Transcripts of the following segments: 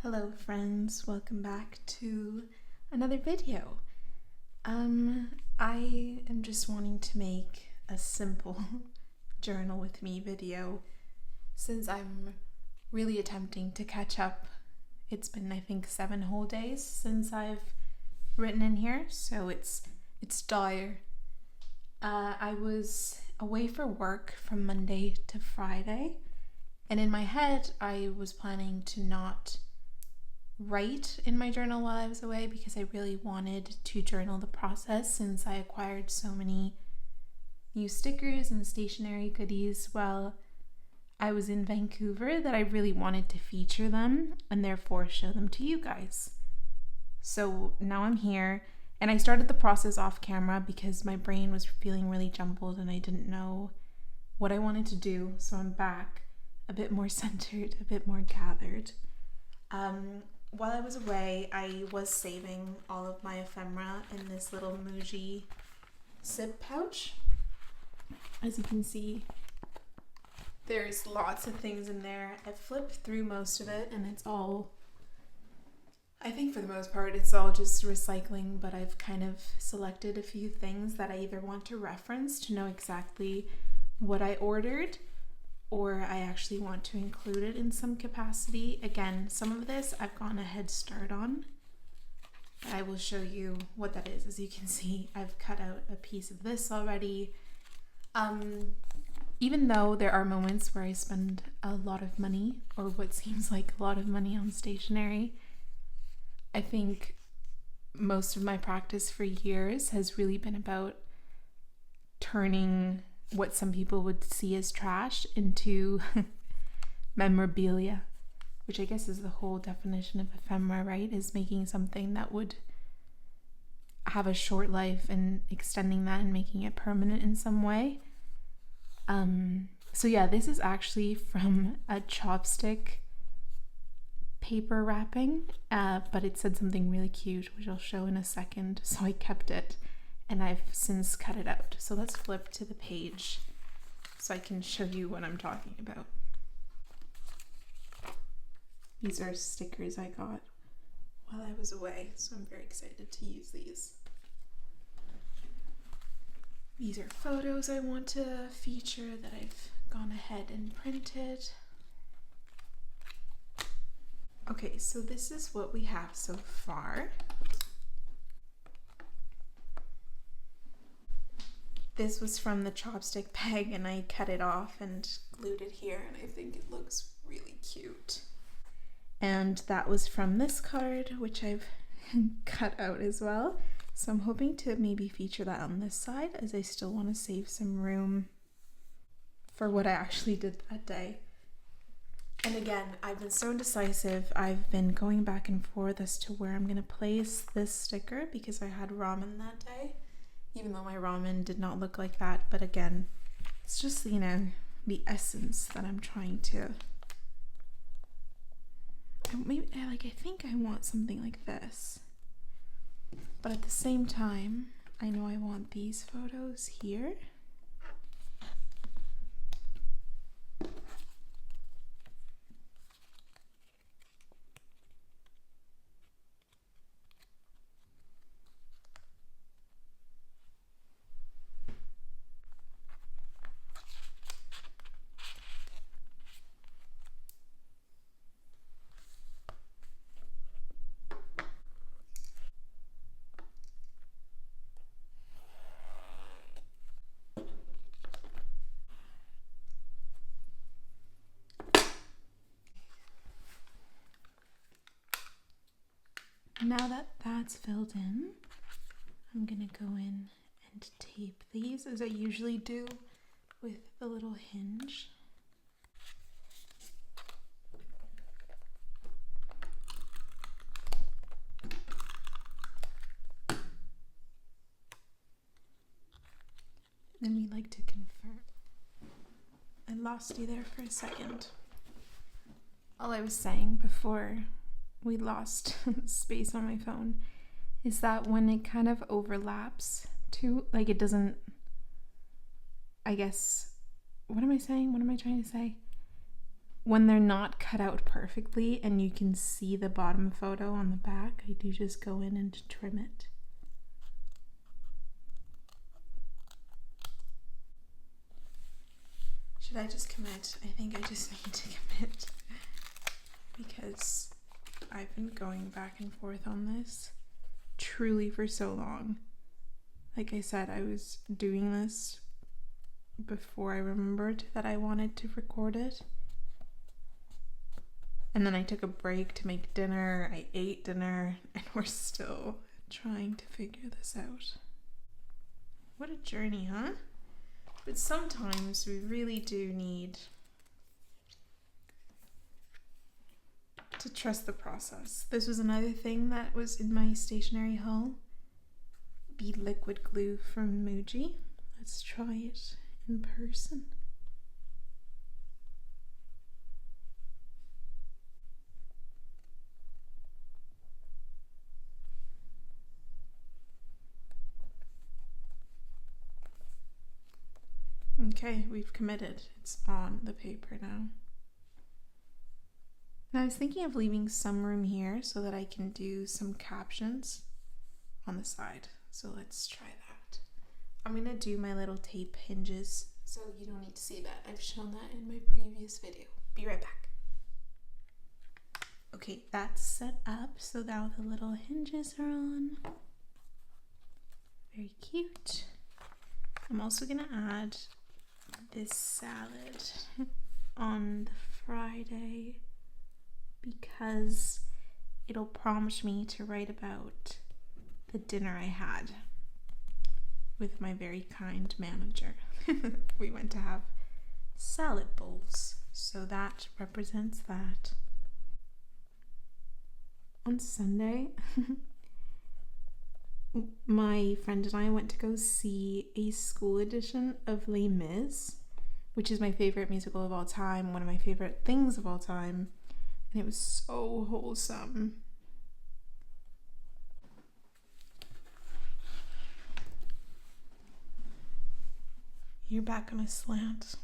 Hello friends, welcome back to another video. I am just wanting to make a simple journal with me video since I'm really attempting to catch up. It's been I think 7 whole days since I've written in here, so it's dire. I was away for work from Monday to Friday, and in my head I was planning to not write in my journal while I was away because I really wanted to journal the process since I acquired so many new stickers and stationery goodies while I was in Vancouver that I really wanted to feature them and therefore show them to you guys. So now I'm here, and I started the process off camera because my brain was feeling really jumbled and I didn't know what I wanted to do, so I'm back a bit more centered, a bit more gathered. While I was away, I was saving all of my ephemera in this little Muji zip pouch. As you can see, there's lots of things in there. I flipped through most of it and it's all, I think for the most part, it's all just recycling, but I've kind of selected a few things that I either want to reference to know exactly what I ordered, or I actually want to include it in some capacity. Again, some of this I've gotten a head start on. I will show you what that is. As you can see, I've cut out a piece of this already. Even though there are moments where I spend a lot of money, or what seems like a lot of money on stationery, I think most of my practice for years has really been about turning what some people would see as trash into memorabilia, which I guess is the whole definition of ephemera, right? Is making something that would have a short life and extending that and making it permanent in some way. So yeah, this is actually from a Chopstick paper wrapping, but it said something really cute, which I'll show in a second, so I kept it. And I've since cut it out. So let's flip to the page so I can show you what I'm talking about. These are stickers I got while I was away, so I'm very excited to use these. These are photos I want to feature that I've gone ahead and printed. Okay, so this is what we have so far. This was from the Chopstick bag and I cut it off and glued it here, and I think it looks really cute. And that was from this card, which I've cut out as well. So I'm hoping to maybe feature that on this side, as I still want to save some room for what I actually did that day. And again, I've been so indecisive. I've been going back and forth as to where I'm going to place this sticker because I had ramen that day. Even though my ramen did not look like that, but again, it's just, you know, the essence that I'm trying to. I think I want something like this, but at the same time, I know I want these photos here. Now that that's filled in, I'm gonna go in and tape these as I usually do with the little hinge. Then we like to confirm. I lost you there for a second. All I was saying before we lost space on my phone is that when it kind of overlaps too, like it doesn't, I guess, what am I saying? What am I trying to say? when they're not cut out perfectly and you can see the bottom photo on the back, I do just go in and trim it. Should I just commit? I think I just need to commit because I've been going back and forth on this truly for so long. Like I said, I was doing this before I remembered that I wanted to record it. And then I took a break to make dinner, I ate dinner, and we're still trying to figure this out. What a journey, huh? But sometimes we really do need to trust the process. This was another thing that was in my stationery haul. Bead liquid glue from Muji. Let's try it in person. Okay, we've committed. It's on the paper now. And I was thinking of leaving some room here so that I can do some captions on the side. So let's try that. I'm going to do my little tape hinges so you don't need to see that. I've shown that in my previous video. Be right back. Okay, that's set up so now the little hinges are on. Very cute. I'm also going to add this salad on the Friday because it'll prompt me to write about the dinner I had with my very kind manager. We went to have salad bowls, so that represents that. On Sunday, my friend and I went to go see a school edition of Les Mis, which is my favorite musical of all time, one of my favorite things of all time, and it was so wholesome. You're back on a slant.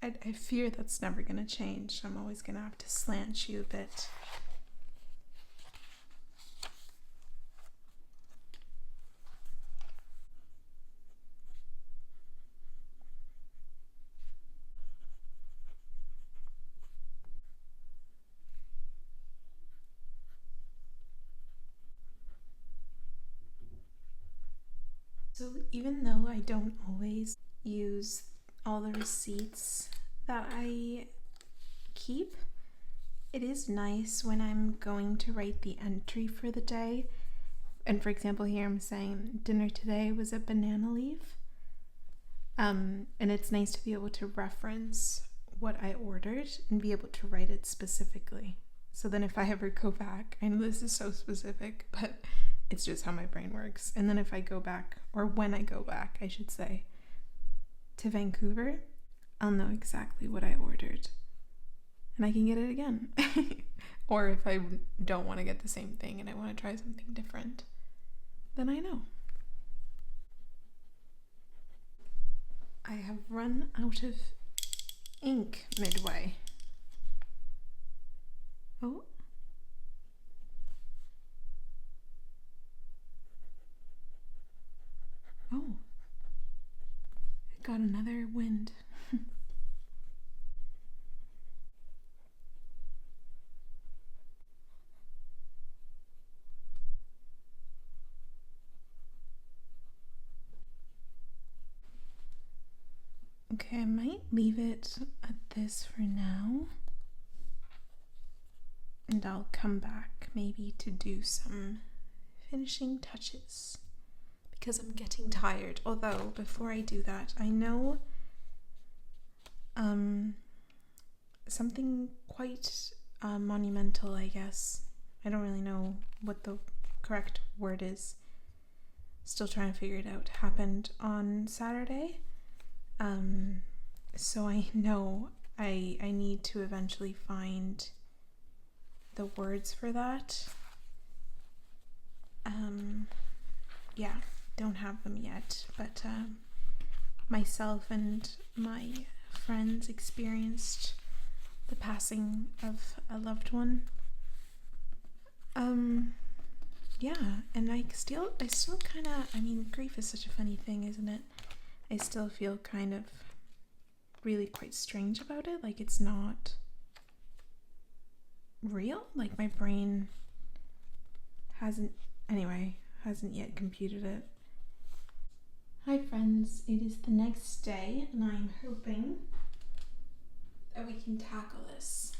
I fear that's never gonna change. I'm always gonna have to slant you a bit. So even though I don't always use all the receipts that I keep, it is nice when I'm going to write the entry for the day. And for example, here I'm saying dinner today was a banana leaf. And it's nice to be able to reference what I ordered and be able to write it specifically. So then if I ever go back, I know this is so specific, but it's just how my brain works. And then if I go back, or when I go back, I should say, to Vancouver, I'll know exactly what I ordered. And I can get it again. Or if I don't want to get the same thing and I want to try something different, then I know. I have run out of ink midway. Oh. Oh. It got another wind. Okay, I might leave it at this for now. And I'll come back maybe to do some finishing touches because I'm getting tired. Although, before I do that, I know something quite monumental, I guess. I don't really know what the correct word is. Still trying to figure it out. Happened on Saturday. So I know I need to eventually find the words for that. Yeah, don't have them yet, but myself and my friends experienced the passing of a loved one. Yeah, and I still kind of, I mean, grief is such a funny thing, isn't it? I still feel kind of really quite strange about it. Like, it's not real. Like, my brain hasn't yet computed it. Hi friends, it is the next day and I'm hoping that we can tackle this.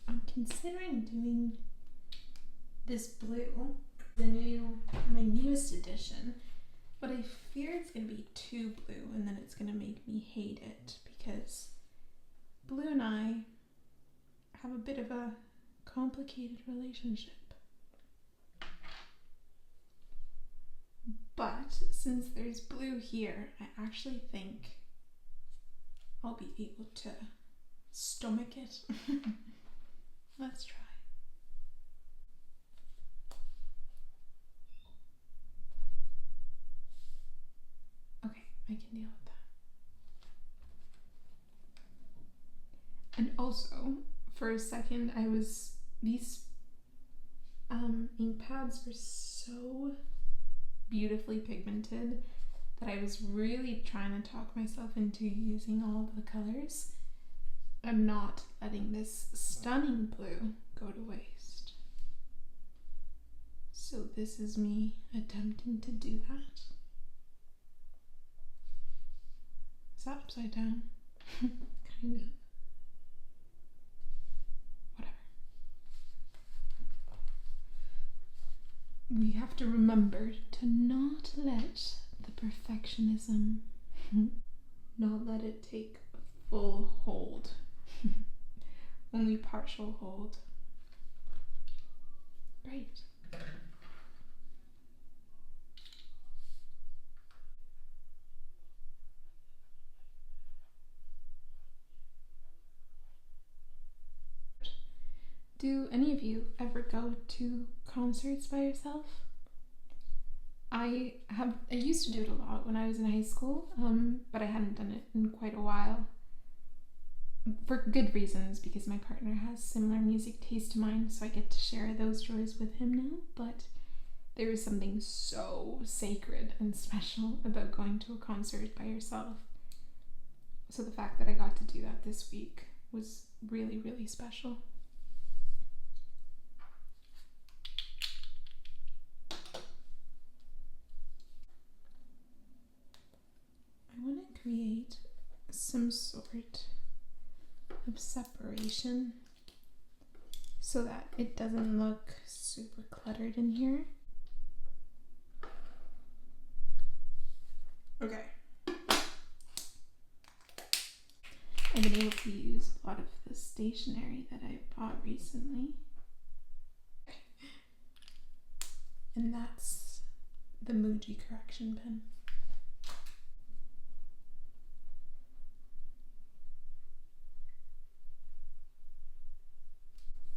I'm considering doing this blue, my newest edition, but I fear it's going to be too blue and then it's going to make me hate it because blue and I have a bit of a complicated relationship. But since there's blue here, I actually think I'll be able to stomach it. Let's try. Okay, I can deal with that. And also, for a second, these ink pads were so beautifully pigmented that I was really trying to talk myself into using all of the colors. I'm not letting this stunning blue go to waste. So this is me attempting to do that. Is that upside down? Kind of. Whatever. We have to remember to not let the perfectionism, not let it take full hold. Only partial hold. Great. Do any of you ever go to concerts by yourself? I used to do it a lot when I was in high school, but I hadn't done it in quite a while. For good reasons, because my partner has similar music taste to mine, so I get to share those joys with him now, but there is something so sacred and special about going to a concert by yourself. So the fact that I got to do that this week was really, really special. I want to create some sort of separation so that it doesn't look super cluttered in here. Okay. I've been able to use a lot of the stationery that I bought recently. And that's the Muji correction pen.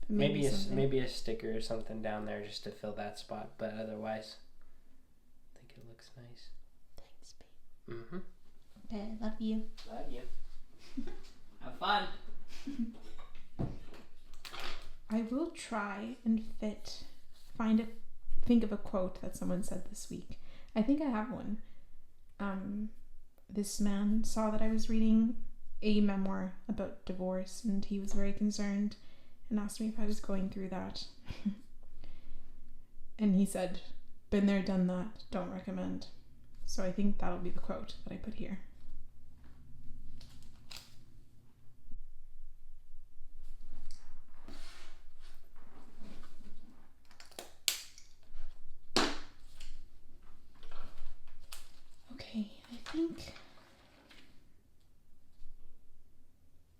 Maybe a sticker or something down there just to fill that spot, but otherwise, I think it looks nice. Thanks, babe. Mm-hmm. Okay, love you. Love you. Have fun. I will try and think of a quote that someone said this week. I think I have one. This man saw that I was reading a memoir about divorce, and he was very concerned and asked me if I was going through that. And he said, "Been there, done that, don't recommend." So I think that'll be the quote that I put here. Okay, I think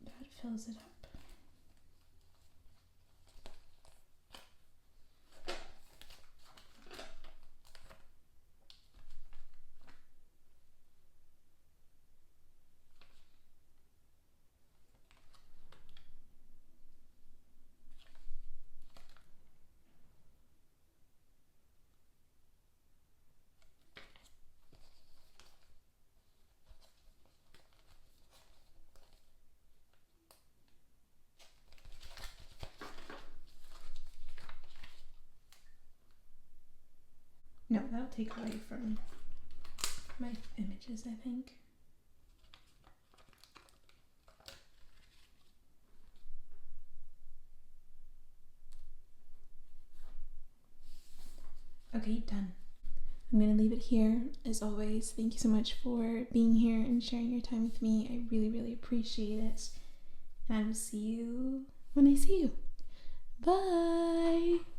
that fills it up. No, that'll take away from my images, I think. Okay, done. I'm going to leave it here. As always, thank you so much for being here and sharing your time with me. I really, really appreciate it. And I will see you when I see you. Bye!